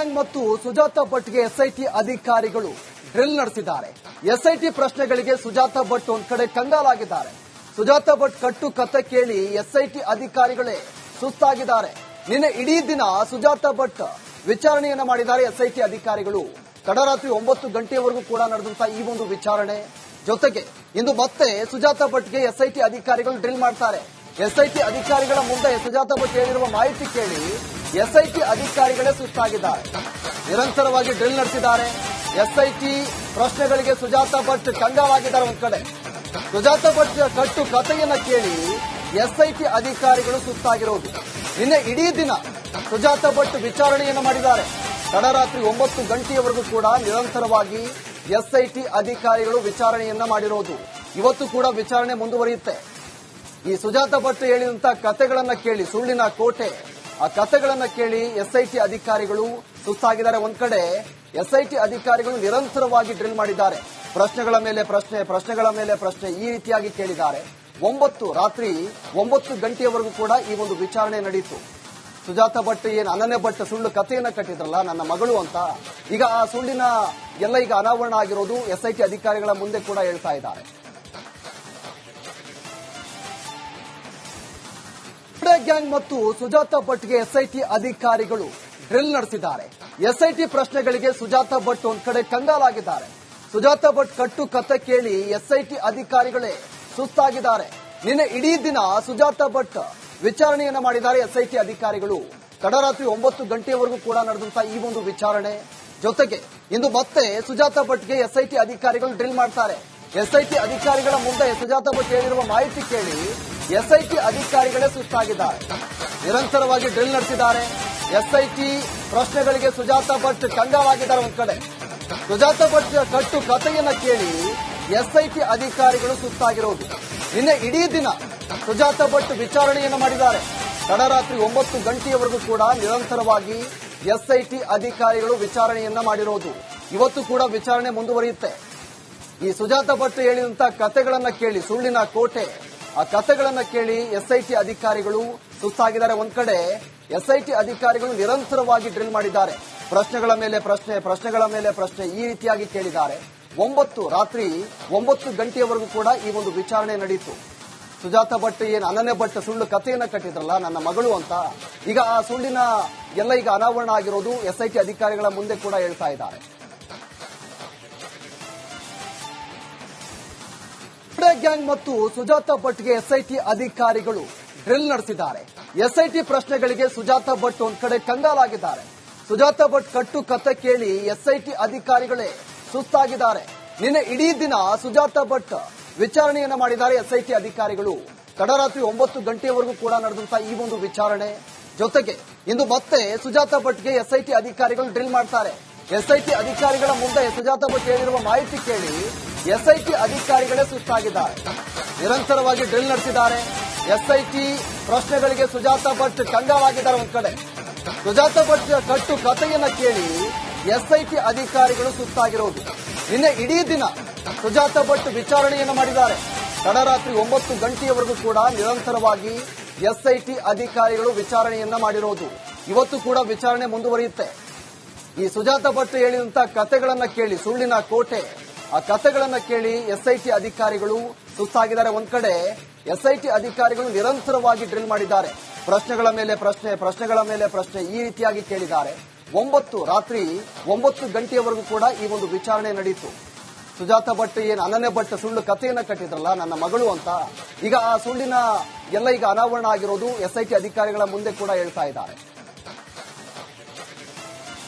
Gang ಮತ್ತು Sujata ಭಟ್ಗೆ SIT ಅಧಿಕಾರಿಗಳು drill ನಡೆಸಿದ್ದಾರೆ. ಎಸ್ಐಟಿ ಪ್ರಶ್ನೆಗಳಿಗೆ ಸುಜಾತಾ ಭಟ್ ಒಂದ್ ಕಡೆ ಕಂಗಾಲಾಗಿದ್ದಾರೆ. ಸುಜಾತಾ ಭಟ್ ಕಟ್ಟು ಕತೆ ಕೇಳಿ ಎಸ್ಐಟಿ ಅಧಿಕಾರಿಗಳೇ ಸುಸ್ತಾಗಿದ್ದಾರೆ. ನಿನ್ನೆ ಇಡೀ ದಿನ ಸುಜಾತಾ ಭಟ್ ವಿಚಾರಣೆಯನ್ನ ಮಾಡಿದ್ದಾರೆ ಎಸ್ಐಟಿ ಅಧಿಕಾರಿಗಳು. ತಡರಾತ್ರಿ 9 ಗಂಟೆಯವರೆಗೂ ಕೂಡ ನಡೆದಂತಹ ಈ ಒಂದು ವಿಚಾರಣೆ ಜೊತೆಗೆ ಇಂದು ಮತ್ತೆ ಸುಜಾತಾ ಭಟ್ಗೆ ಎಸ್ಐಟಿ ಅಧಿಕಾರಿಗಳು ಡ್ರಿಲ್ ಮಾಡ್ತಾರೆ. ಎಸ್ಐಟಿ ಅಧಿಕಾರಿಗಳ ಮುಂದೆ ಸುಜಾತಾ ಭಟ್ ಹೇಳಿರುವ ಮಾಹಿತಿ ಕೇಳಿ ಎಸ್ಐಟಿ ಅಧಿಕಾರಿಗಳೇ ಸುಸ್ತಾಗಿದ್ದಾರೆ. ನಿರಂತರವಾಗಿ ಡ್ರಿಲ್ ನಡೆಸಿದ್ದಾರೆ. ಎಸ್ಐಟಿ ಪ್ರಶ್ನೆಗಳಿಗೆ ಸುಜಾತಾ ಭಟ್ ಕಂಗಾಲಾಗಿದ್ದಾರೆ. ಒಂದ್ ಕಡೆ ಸುಜಾತಾ ಭಟ್ ಕಟ್ಟು ಕಥೆಯನ್ನ ಕೇಳಿ ಎಸ್ಐಟಿ ಅಧಿಕಾರಿಗಳು ಸುಸ್ತಾಗಿರೋದು. ನಿನ್ನೆ ಇಡೀ ದಿನ ಸುಜಾತಾ ಭಟ್ ವಿಚಾರಣೆಯನ್ನ ಮಾಡಿದ್ದಾರೆ. ತಡರಾತ್ರಿ 9 ಗಂಟೆಯವರೆಗೂ ಕೂಡ ನಿರಂತರವಾಗಿ ಎಸ್ಐಟಿ ಅಧಿಕಾರಿಗಳು ವಿಚಾರಣೆಯನ್ನ ಮಾಡಿರೋದು. ಇವತ್ತು ಕೂಡ ವಿಚಾರಣೆ ಮುಂದುವರಿಯುತ್ತೆ. ಈ ಸುಜಾತಾ ಭಟ್ ಹೇಳಿದಂತಹ ಕಥೆಗಳನ್ನ ಕೇಳಿ, ಸುಳ್ಳಿನ ಕೋಟೆ, ಆ ಕಥೆಗಳನ್ನ ಕೇಳಿ ಎಸ್ಐಟಿ ಅಧಿಕಾರಿಗಳು ಸುಸ್ತಾಗಿದ್ದಾರೆ. ಒಂದ್ ಕಡೆ ಎಸ್ಐಟಿ ಅಧಿಕಾರಿಗಳು ನಿರಂತರವಾಗಿ ಡ್ರಿಲ್ ಮಾಡಿದ್ದಾರೆ. ಪ್ರಶ್ನೆಗಳ ಮೇಲೆ ಪ್ರಶ್ನೆ, ಪ್ರಶ್ನೆಗಳ ಮೇಲೆ ಪ್ರಶ್ನೆ ಈ ರೀತಿಯಾಗಿ ಕೇಳಿದ್ದಾರೆ. ರಾತ್ರಿ 9 ಗಂಟೆಯವರೆಗೂ ಕೂಡ ಈ ಒಂದು ವಿಚಾರಣೆ ನಡೆಯಿತು. ಸುಜಾತಾ ಭಟ್ ಏನು ಅನನ್ಯ ಭಟ್ ಸುಳ್ಳು ಕಥೆಯನ್ನ ಕಟ್ಟಿದ್ರಲ್ಲ ನನ್ನ ಮಗಳು ಅಂತ, ಈಗ ಆ ಸುಳ್ಳಿನ ಎಲ್ಲ ಈಗ ಅನಾವರಣ ಆಗಿರೋದು ಎಸ್ಐಟಿ ಅಧಿಕಾರಿಗಳ ಮುಂದೆ ಕೂಡ ಹೇಳ್ತಾ ಇದ್ದಾರೆ. ಗ್ಯಾಂಗ್ ಮತ್ತು ಸುಜಾತಾ ಭಟ್ಗೆ ಎಸ್ಐಟಿ ಅಧಿಕಾರಿಗಳು ಡ್ರಿಲ್ ನಡೆಸಿದ್ದಾರೆ. ಎಸ್ಐಟಿ ಪ್ರಶ್ನೆಗಳಿಗೆ ಸುಜಾತಾ ಭಟ್ ಒಂದ್ ಕಡೆ ಕಂಗಾಲಾಗಿದ್ದಾರೆ. ಸುಜಾತಾ ಭಟ್ ಕಟ್ಟು ಕತೆ ಕೇಳಿ ಎಸ್ಐಟಿ ಅಧಿಕಾರಿಗಳೇ ಸುಸ್ತಾಗಿದ್ದಾರೆ. ನಿನ್ನೆ ಇಡೀ ದಿನ ಸುಜಾತಾ ಭಟ್ ವಿಚಾರಣೆಯನ್ನ ಮಾಡಿದ್ದಾರೆ ಎಸ್ಐಟಿ ಅಧಿಕಾರಿಗಳು. ತಡರಾತ್ರಿ 9 ಗಂಟೆಯವರೆಗೂ ಕೂಡ ನಡೆದಂತಹ ಈ ಒಂದು ವಿಚಾರಣೆ ಜೊತೆಗೆ ಇಂದು ಮತ್ತೆ ಸುಜಾತಾ ಭಟ್ಗೆ ಎಸ್ಐಟಿ ಅಧಿಕಾರಿಗಳು ಡ್ರಿಲ್ ಮಾಡ್ತಾರೆ. ಎಸ್ಐಟಿ ಅಧಿಕಾರಿಗಳ ಮುಂದೆ ಸುಜಾತಾ ಭಟ್ ಹೇಳಿರುವ ಮಾಹಿತಿ ಕೇಳಿ ಎಸ್ಐಟಿ ಅಧಿಕಾರಿಗಳೇ ಸುಸ್ತಾಗಿದ್ದಾರೆ. ನಿರಂತರವಾಗಿ ಡ್ರಿಲ್ ನಡೆಸಿದ್ದಾರೆ. ಎಸ್ಐಟಿ ಪ್ರಶ್ನೆಗಳಿಗೆ ಸುಜಾತಾ ಭಟ್ ಕಂಗಾಲಾಗಿದ್ದಾರೆ. ಒಂದ್ ಕಡೆ ಸುಜಾತಾ ಭಟ್ ಕಟ್ಟು ಕಥೆಯನ್ನ ಕೇಳಿ ಎಸ್ಐಟಿ ಅಧಿಕಾರಿಗಳು ಸುಸ್ತಾಗಿರೋದು. ನಿನ್ನೆ ಇಡೀ ದಿನ ಸುಜಾತಾ ಭಟ್ ವಿಚಾರಣೆಯನ್ನ ಮಾಡಿದ್ದಾರೆ. ತಡರಾತ್ರಿ 9 ಗಂಟೆಯವರೆಗೂ ಕೂಡ ನಿರಂತರವಾಗಿ ಎಸ್ಐಟಿ ಅಧಿಕಾರಿಗಳು ವಿಚಾರಣೆಯನ್ನ ಮಾಡಿರೋದು. ಇವತ್ತು ಕೂಡ ವಿಚಾರಣೆ ಮುಂದುವರಿಯುತ್ತೆ. ಈ ಸುಜಾತಾ ಭಟ್ ಹೇಳಿದಂತಹ ಕಥೆಗಳನ್ನ ಕೇಳಿ, ಸುಳ್ಳಿನ ಕೋಟೆ, ಆ ಕಥೆಗಳನ್ನ ಕೇಳಿ ಎಸ್ಐಟಿ ಅಧಿಕಾರಿಗಳು ಸುಸ್ತಾಗಿದ್ದಾರೆ. ಒಂದ್ ಕಡೆ ಎಸ್ಐಟಿ ಅಧಿಕಾರಿಗಳು ನಿರಂತರವಾಗಿ ಡ್ರಿಲ್ ಮಾಡಿದ್ದಾರೆ. ಪ್ರಶ್ನೆಗಳ ಮೇಲೆ ಪ್ರಶ್ನೆ, ಪ್ರಶ್ನೆಗಳ ಮೇಲೆ ಪ್ರಶ್ನೆ ಈ ರೀತಿಯಾಗಿ ಕೇಳಿದ್ದಾರೆ. ರಾತ್ರಿ 9 ಗಂಟೆಯವರೆಗೂ ಕೂಡ ಈ ಒಂದು ವಿಚಾರಣೆ ನಡೆಯಿತು. ಸುಜಾತಾ ಭಟ್ ಏನು ಅನನ್ಯ ಭಟ್ ಸುಳ್ಳು ಕಥೆಯನ್ನ ಕಟ್ಟಿದ್ರಲ್ಲ ನನ್ನ ಮಗಳು ಅಂತ, ಈಗ ಆ ಸುಳ್ಳಿನ ಎಲ್ಲ ಈಗ ಅನಾವರಣ ಆಗಿರೋದು ಎಸ್ಐಟಿ ಅಧಿಕಾರಿಗಳ ಮುಂದೆ ಕೂಡ ಹೇಳ್ತಾ ಇದ್ದಾರೆ. ಗ್ಯಾಂಗ್ ಮತ್ತು ಸುಜಾತಾ ಭಟ್ಗೆ ಎಸ್ಐಟಿ ಅಧಿಕಾರಿಗಳು ಡ್ರಿಲ್ ನಡೆಸಿದ್ದಾರೆ. ಎಸ್ಐಟಿ ಪ್ರಶ್ನೆಗಳಿಗೆ ಸುಜಾತಾ ಭಟ್ ಒಂದ್ ಕಡೆ ಕಂಗಾಲಾಗಿದ್ದಾರೆ. ಸುಜಾತಾ ಭಟ್ ಕಟ್ಟು ಕತೆ ಕೇಳಿ ಎಸ್ಐಟಿ ಅಧಿಕಾರಿಗಳೇ ಸುಸ್ತಾಗಿದ್ದಾರೆ. ನಿನ್ನೆ ಇಡೀ ದಿನ ಸುಜಾತಾ ಭಟ್ ವಿಚಾರಣೆಯನ್ನ ಮಾಡಿದ್ದಾರೆ ಎಸ್ಐಟಿ ಅಧಿಕಾರಿಗಳು. ತಡರಾತ್ರಿ 9 ಗಂಟೆಯವರೆಗೂ ಕೂಡ ನಡೆದಂತಹ ಈ ಒಂದು ವಿಚಾರಣೆ ಜೊತೆಗೆ ಇಂದು ಮತ್ತೆ ಸುಜಾತಾ ಭಟ್ಗೆ ಎಸ್ಐಟಿ ಅಧಿಕಾರಿಗಳು ಡ್ರಿಲ್ ಮಾಡ್ತಾರೆ. ಎಸ್ಐಟಿ ಅಧಿಕಾರಿಗಳ ಮುಂದೆ ಸುಜಾತಾ ಭಟ್ ಹೇಳಿರುವ ಮಾಹಿತಿ ಕೇಳಿ ಎಸ್ಐಟಿ ಅಧಿಕಾರಿಗಳೇ ಸುಸ್ತಾಗಿದ್ದಾರೆ. ನಿರಂತರವಾಗಿ ಡ್ರಿಲ್ ನಡೆಸಿದ್ದಾರೆ. ಎಸ್ಐಟಿ ಪ್ರಶ್ನೆಗಳಿಗೆ ಸುಜಾತಾ ಭಟ್ ಕಂಗಾಲಾಗಿದ್ದಾರೆ. ಒಂದ್ ಕಡೆ ಸುಜಾತಾ ಭಟ್ ಕಟ್ಟು ಕಥೆಯನ್ನ ಕೇಳಿ ಎಸ್ಐಟಿ ಅಧಿಕಾರಿಗಳು ಸುಸ್ತಾಗಿರೋದು. ನಿನ್ನೆ ಇಡೀ ದಿನ ಸುಜಾತಾ ಭಟ್ ವಿಚಾರಣೆಯನ್ನ ಮಾಡಿದ್ದಾರೆ. ತಡರಾತ್ರಿ 9 ಗಂಟೆಯವರೆಗೂ ಕೂಡ ನಿರಂತರವಾಗಿ ಎಸ್ಐಟಿ ಅಧಿಕಾರಿಗಳು ವಿಚಾರಣೆಯನ್ನ ಮಾಡಿರೋದು. ಇವತ್ತು ಕೂಡ ವಿಚಾರಣೆ ಮುಂದುವರಿಯುತ್ತೆ. ಈ ಸುಜಾತಾ ಭಟ್ ಹೇಳಿದಂತಹ ಕಥೆಗಳನ್ನ ಕೇಳಿ, ಸುಳ್ಳಿನ ಕೋಟೆ, ಆ ಕಥೆಗಳನ್ನ ಕೇಳಿ ಎಸ್ಐಟಿ ಅಧಿಕಾರಿಗಳು ಸುಸ್ತಾಗಿದ್ದಾರೆ. ಒಂದ್ ಕಡೆ ಎಸ್ಐಟಿ ಅಧಿಕಾರಿಗಳು ನಿರಂತರವಾಗಿ ಡ್ರಿಲ್ ಮಾಡಿದ್ದಾರೆ. ಪ್ರಶ್ನೆಗಳ ಮೇಲೆ ಪ್ರಶ್ನೆ, ಪ್ರಶ್ನೆಗಳ ಮೇಲೆ ಪ್ರಶ್ನೆ ಈ ರೀತಿಯಾಗಿ ಕೇಳಿದ್ದಾರೆ. ರಾತ್ರಿ 9 ಗಂಟೆಯವರೆಗೂ ಕೂಡ ಈ ಒಂದು ವಿಚಾರಣೆ ನಡೆಯಿತು. ಸುಜಾತಾ ಭಟ್ ಏನು ಅನನ್ಯ ಭಟ್ ಸುಳ್ಳು ಕಥೆಯನ್ನ ಕಟ್ಟಿದ್ರಲ್ಲ ನನ್ನ ಮಗಳು ಅಂತ, ಈಗ ಆ ಸುಳ್ಳಿನ ಎಲ್ಲ ಈಗ ಅನಾವರಣ ಆಗಿರೋದು ಎಸ್ಐಟಿ ಅಧಿಕಾರಿಗಳ ಮುಂದೆ ಕೂಡ ಹೇಳ್ತಾ ಇದ್ದಾರೆ.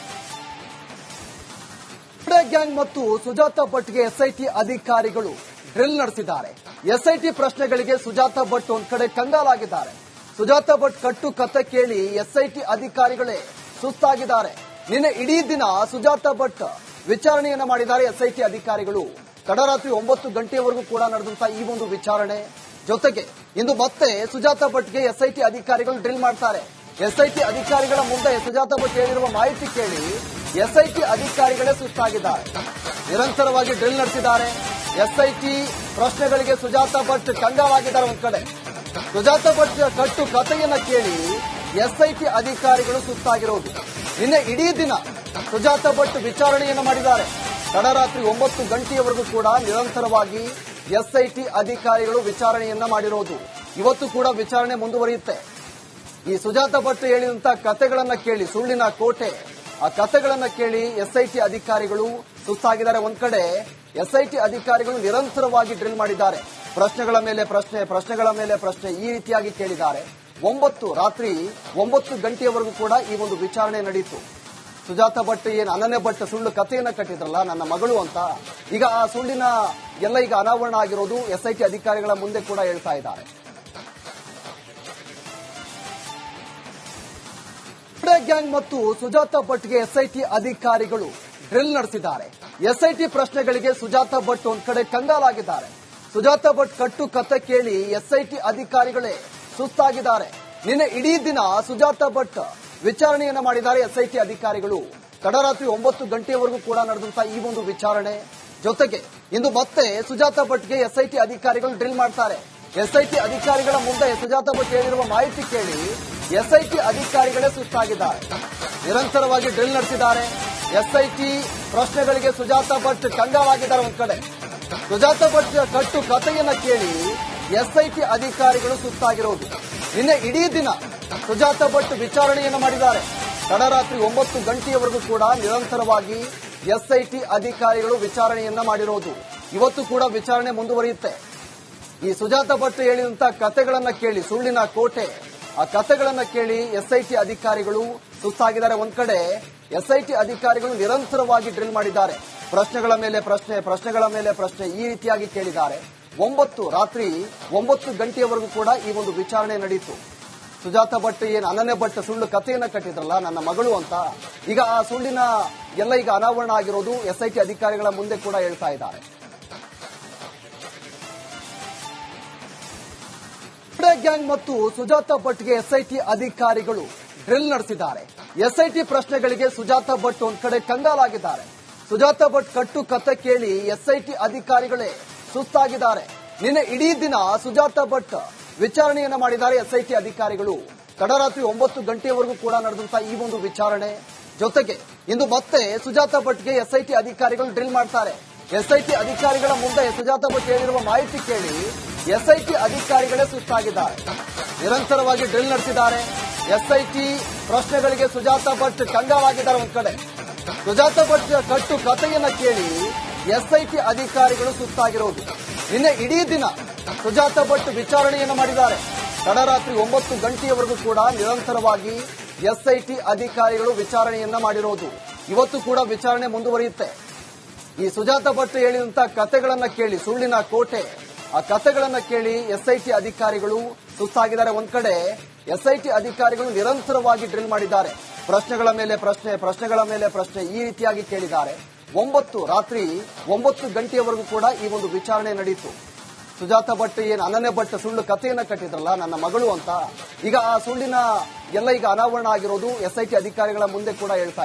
ಗ್ಯಾಂಗ್ ಮತ್ತು ಸುಜಾತಾ ಭಟ್ಗೆ ಎಸ್ಐಟಿ ಅಧಿಕಾರಿಗಳು ಡ್ರಿಲ್ ನಡೆಸಿದ್ದಾರೆ. ಎಸ್ಐಟಿ ಪ್ರಶ್ನೆಗಳಿಗೆ ಸುಜಾತಾ ಭಟ್ ಒಂದ್ ಕಡೆ ಕಂಗಾಲಾಗಿದ್ದಾರೆ. ಸುಜಾತಾ ಭಟ್ ಕಟ್ಟು ಕತೆ ಕೇಳಿ ಎಸ್ಐಟಿ ಅಧಿಕಾರಿಗಳೇ ಸುಸ್ತಾಗಿದ್ದಾರೆ. ನಿನ್ನೆ ಇಡೀ ದಿನ ಸುಜಾತಾ ಭಟ್ ವಿಚಾರಣೆಯನ್ನ ಮಾಡಿದ್ದಾರೆ ಎಸ್ಐಟಿ ಅಧಿಕಾರಿಗಳು. ತಡರಾತ್ರಿ 9 ಗಂಟೆಯವರೆಗೂ ಕೂಡ ನಡೆದಂತಹ ಈ ಒಂದು ವಿಚಾರಣೆ ಜೊತೆಗೆ ಇಂದು ಮತ್ತೆ ಸುಜಾತಾ ಭಟ್ಗೆ ಎಸ್ಐಟಿ ಅಧಿಕಾರಿಗಳು ಡ್ರಿಲ್ ಮಾಡ್ತಾರೆ. ಎಸ್ಐಟಿ ಅಧಿಕಾರಿಗಳ ಮುಂದೆ ಸುಜಾತಾ ಭಟ್ ಹೇಳಿರುವ ಮಾಹಿತಿ ಕೇಳಿ ಎಸ್ಐಟಿ ಅಧಿಕಾರಿಗಳೇ ಸುಸ್ತಾಗಿದ್ದಾರೆ. ನಿರಂತರವಾಗಿ ಡ್ರಿಲ್ ನಡೆಸಿದ್ದಾರೆ. ಎಸ್ಐಟಿ ಪ್ರಶ್ನೆಗಳಿಗೆ ಸುಜಾತಾ ಭಟ್ ಕಂಗಾಲಾಗಿದ್ದಾರೆ. ಒಂದ್ ಕಡೆ ಸುಜಾತಾ ಭಟ್ ಕಟ್ಟು ಕಥೆಯನ್ನ ಕೇಳಿ ಎಸ್ಐಟಿ ಅಧಿಕಾರಿಗಳು ಸುಸ್ತಾಗಿರೋದು. ನಿನ್ನೆ ಇಡೀ ದಿನ ಸುಜಾತ ಭಟ್ ವಿಚಾರಣೆಯನ್ನು ಮಾಡಿದ್ದಾರೆ. ತಡರಾತ್ರಿ 9 ಗಂಟೆಯವರೆಗೂ ಕೂಡ ನಿರಂತರವಾಗಿ ಎಸ್ಐಟಿ ಅಧಿಕಾರಿಗಳು ವಿಚಾರಣೆಯನ್ನ ಮಾಡಿರೋದು. ಇವತ್ತು ಕೂಡ ವಿಚಾರಣೆ ಮುಂದುವರಿಯುತ್ತೆ. ಈ ಸುಜಾತ ಭಟ್ ಹೇಳಿದಂತ ಕಥೆಗಳನ್ನ ಕೇಳಿ, ಸುಳ್ಳಿನ ಕೋಟೆ, ಆ ಕಥೆಗಳನ್ನ ಕೇಳಿ ಎಸ್ಐಟಿ ಅಧಿಕಾರಿಗಳು ಸುಸ್ತಾಗಿದ್ದಾರೆ. ಒಂದ್ ಕಡೆ ಎಸ್ಐಟಿ ಅಧಿಕಾರಿಗಳು ನಿರಂತರವಾಗಿ ಡ್ರಿಲ್ ಮಾಡಿದ್ದಾರೆ. ಪ್ರಶ್ನೆಗಳ ಮೇಲೆ ಪ್ರಶ್ನೆ, ಪ್ರಶ್ನೆಗಳ ಮೇಲೆ ಪ್ರಶ್ನೆ ಈ ರೀತಿಯಾಗಿ ಕೇಳಿದ್ದಾರೆ. ರಾತ್ರಿ 9 ಗಂಟೆಯವರೆಗೂ ಕೂಡ ಈ ಒಂದು ವಿಚಾರಣೆ ನಡೆಯಿತು. ಸುಜಾತ ಭಟ್ ಏನು ಅನನ್ಯ ಭಟ್ ಸುಳ್ಳು ಕಥೆಯನ್ನ ಕಟ್ಟಿದ್ರಲ್ಲ ನನ್ನ ಮಗಳು ಅಂತ, ಈಗ ಆ ಸುಳ್ಳಿನ ಎಲ್ಲ ಈಗ ಅನಾವರಣ ಆಗಿರೋದು ಎಸ್ಐಟಿ ಅಧಿಕಾರಿಗಳ ಮುಂದೆ ಕೂಡ ಹೇಳ್ತಾ ಇದ್ದಾರೆ. ಗ್ಯಾಂಗ್ ಮತ್ತು ಸುಜಾತ ಭಟ್ಗೆ ಎಸ್ಐಟಿ ಅಧಿಕಾರಿಗಳು ಡ್ರಿಲ್ ನಡೆಸಿದ್ದಾರೆ. ಎಸ್ಐಟಿ ಪ್ರಶ್ನೆಗಳಿಗೆ ಸುಜಾತ ಭಟ್ ಒಂದ್ ಕಡೆ ಕಂಗಾಲಾಗಿದ್ದಾರೆ. ಸುಜಾತ ಭಟ್ ಕಟ್ಟು ಕಥೆ ಕೇಳಿ ಎಸ್ಐಟಿ ಅಧಿಕಾರಿಗಳೇ ಸುಸ್ತಾಗಿದ್ದಾರೆ. ನಿನ್ನೆ ಇಡೀ ದಿನ ಸುಜಾತ ಭಟ್ ವಿಚಾರಣೆಯನ್ನ ಮಾಡಿದ್ದಾರೆ ಎಸ್ಐಟಿ ಅಧಿಕಾರಿಗಳು. ತಡರಾತ್ರಿ 9 ಗಂಟೆಯವರೆಗೂ ಕೂಡ ನಡೆದಂತಹ ಈ ಒಂದು ವಿಚಾರಣೆ ಜೊತೆಗೆ ಇಂದು ಮತ್ತೆ ಸುಜಾತ ಭಟ್ಗೆ ಎಸ್ಐಟಿ ಅಧಿಕಾರಿಗಳು ಡ್ರಿಲ್ ಮಾಡ್ತಾರೆ. ಎಸ್ಐಟಿ ಅಧಿಕಾರಿಗಳ ಮುಂದೆ ಸುಜಾತ ಭಟ್ ಹೇಳಿರುವ ಮಾಹಿತಿ ಕೇಳಿ ಎಸ್ಐಟಿ ಅಧಿಕಾರಿಗಳೇ ಸುಸ್ತಾಗಿದ್ದಾರೆ. ನಿರಂತರವಾಗಿ ಡ್ರಿಲ್ ನಡೆಸಿದ್ದಾರೆ. ಎಸ್ಐಟಿ ಪ್ರಶ್ನೆಗಳಿಗೆ ಸುಜಾತ ಭಟ್ ಕಂಗಾಲಾಗಿದ್ದಾರೆ. ಒಂದ್ ಕಡೆ ಸುಜಾತ ಭಟ್ ಕಟ್ಟು ಕಥೆಯನ್ನ ಕೇಳಿ ಎಸ್ಐಟಿ ಅಧಿಕಾರಿಗಳು ಸುಸ್ತಾಗಿರೋದು. ನಿನ್ನೆ ಇಡೀ ದಿನ ಸುಜಾತ ಭಟ್ ವಿಚಾರಣೆಯನ್ನು ಮಾಡಿದ್ದಾರೆ. ತಡರಾತ್ರಿ 9 ಗಂಟೆಯವರೆಗೂ ಕೂಡ ನಿರಂತರವಾಗಿ ಎಸ್ಐಟಿ ಅಧಿಕಾರಿಗಳು ವಿಚಾರಣೆಯನ್ನ ಮಾಡಿರೋದು. ಇವತ್ತು ಕೂಡ ವಿಚಾರಣೆ ಮುಂದುವರಿಯುತ್ತೆ. ಈ ಸುಜಾತ ಭಟ್ ಹೇಳಿದಂತ ಕಥೆಗಳನ್ನ ಕೇಳಿ, ಸುಳ್ಳಿನ ಕೋಟೆ, ಆ ಕಥೆಗಳನ್ನ ಕೇಳಿ ಎಸ್ಐಟಿ ಅಧಿಕಾರಿಗಳು ಸುಸ್ತಾಗಿದ್ದಾರೆ. ಒಂದ್ ಕಡೆ ಎಸ್ಐಟಿ ಅಧಿಕಾರಿಗಳು ನಿರಂತರವಾಗಿ ಡ್ರಿಲ್ ಮಾಡಿದ್ದಾರೆ. ಪ್ರಶ್ನೆಗಳ ಮೇಲೆ ಪ್ರಶ್ನೆ, ಪ್ರಶ್ನೆಗಳ ಮೇಲೆ ಪ್ರಶ್ನೆ ಈ ರೀತಿಯಾಗಿ ಕೇಳಿದ್ದಾರೆ. ರಾತ್ರಿ 9 ಗಂಟೆಯವರೆಗೂ ಕೂಡ ಈ ಒಂದು ವಿಚಾರಣೆ ನಡೆಯಿತು. ಸುಜಾತ ಭಟ್ ಏನು ಅನನ್ಯ ಭಟ್ ಸುಳ್ಳು ಕಥೆಯನ್ನ ಕಟ್ಟಿದ್ರಲ್ಲ ನನ್ನ ಮಗಳು ಅಂತ, ಈಗ ಆ ಸುಳ್ಳಿನ ಎಲ್ಲ ಈಗ ಅನಾವರಣ ಆಗಿರೋದು ಎಸ್ಐಟಿ ಅಧಿಕಾರಿಗಳ ಮುಂದೆ ಕೂಡ ಹೇಳ್ತಾ ಇದ್ದಾರೆ. ಗ್ಯಾಂಗ್ ಮತ್ತು ಸುಜಾತ ಭಟ್ಗೆ ಎಸ್ಐಟಿ ಅಧಿಕಾರಿಗಳು ಡ್ರಿಲ್ ನಡೆಸಿದ್ದಾರೆ. ಎಸ್ಐಟಿ ಪ್ರಶ್ನೆಗಳಿಗೆ ಸುಜಾತ ಭಟ್ ಒಂದ್ ಕಡೆ ಕಂಗಾಲಾಗಿದ್ದಾರೆ. ಸುಜಾತ ಭಟ್ ಕಟ್ಟು ಕಥೆ ಕೇಳಿ ಎಸ್ಐಟಿ ಅಧಿಕಾರಿಗಳೇ ಸುಸ್ತಾಗಿದ್ದಾರೆ. ನಿನ್ನೆ ಇಡೀ ದಿನ ಸುಜಾತ ಭಟ್ ವಿಚಾರಣೆಯನ್ನ ಮಾಡಿದ್ದಾರೆ ಎಸ್ಐಟಿ ಅಧಿಕಾರಿಗಳು. ತಡರಾತ್ರಿ 9 ಗಂಟೆಯವರೆಗೂ ಕೂಡ ನಡೆದಂತಹ ಈ ಒಂದು ವಿಚಾರಣೆ ಜೊತೆಗೆ ಇಂದು ಮತ್ತೆ ಸುಜಾತ ಭಟ್ಗೆ ಎಸ್ಐಟಿ ಅಧಿಕಾರಿಗಳು ಡ್ರಿಲ್ ಮಾಡ್ತಾರೆ. ಎಸ್ಐಟಿ ಅಧಿಕಾರಿಗಳ ಮುಂದೆ ಸುಜಾತ ಭಟ್ ಹೇಳಿರುವ ಮಾಹಿತಿ ಕೇಳಿ ಎಸ್ಐಟಿ ಅಧಿಕಾರಿಗಳೇ ಸುಸ್ತಾಗಿದ್ದಾರೆ. ನಿರಂತರವಾಗಿ ಡ್ರಿಲ್ ನಡೆಸಿದ್ದಾರೆ. ಎಸ್ಐಟಿ ಪ್ರಶ್ನೆಗಳಿಗೆ ಸುಜಾತ ಭಟ್ ಕಂಗಾಲಾಗಿದ್ದಾರೆ. ಒಂದ್ ಕಡೆ ಸುಜಾತ ಭಟ್ ಕಟ್ಟು ಕಥೆಯನ್ನ ಕೇಳಿ ಎಸ್ಐಟಿ ಅಧಿಕಾರಿಗಳು ಸುಸ್ತಾಗಿರೋದು. ನಿನ್ನೆ ಇಡೀ ದಿನ ಸುಜಾತ ಭಟ್ ವಿಚಾರಣೆಯನ್ನು ಮಾಡಿದ್ದಾರೆ. ತಡರಾತ್ರಿ 9 ಗಂಟೆಯವರೆಗೂ ಕೂಡ ನಿರಂತರವಾಗಿ ಎಸ್ಐಟಿ ಅಧಿಕಾರಿಗಳು ವಿಚಾರಣೆಯನ್ನ ಮಾಡಿರೋದು. ಇವತ್ತು ಕೂಡ ವಿಚಾರಣೆ ಮುಂದುವರಿಯುತ್ತೆ. ಈ ಸುಜಾತ ಭಟ್ ಹೇಳಿದಂತ ಕಥೆಗಳನ್ನ ಕೇಳಿ, ಸುಳ್ಳಿನ ಕೋಟೆ, ಆ ಕಥೆಗಳನ್ನ ಕೇಳಿ ಎಸ್ಐಟಿ ಅಧಿಕಾರಿಗಳು ಸುಸ್ತಾಗಿದ್ದಾರೆ. ಒಂದ್ ಕಡೆ ಎಸ್ಐಟಿ ಅಧಿಕಾರಿಗಳು ನಿರಂತರವಾಗಿ ಡ್ರಿಲ್ ಮಾಡಿದ್ದಾರೆ. ಪ್ರಶ್ನೆಗಳ ಮೇಲೆ ಪ್ರಶ್ನೆ, ಪ್ರಶ್ನೆಗಳ ಮೇಲೆ ಪ್ರಶ್ನೆ ಈ ರೀತಿಯಾಗಿ ಕೇಳಿದ್ದಾರೆ. ರಾತ್ರಿ 9 ಗಂಟೆಯವರೆಗೂ ಕೂಡ ಈ ಒಂದು ವಿಚಾರಣೆ ನಡೆಯಿತು. ಸುಜಾತ ಭಟ್ ಏನು ಅನನ್ಯ ಭಟ್ ಸುಳ್ಳು ಕಥೆಯನ್ನ ಕಟ್ಟಿದ್ರಲ್ಲ ನನ್ನ ಮಗಳು ಅಂತ, ಈಗ ಆ ಸುಳ್ಳಿನ ಎಲ್ಲ ಈಗ ಅನಾವರಣ ಆಗಿರೋದು ಎಸ್ಐಟಿ ಅಧಿಕಾರಿಗಳ ಮುಂದೆ ಕೂಡ ಹೇಳ್ತಾ ಇದ್ದಾರೆ.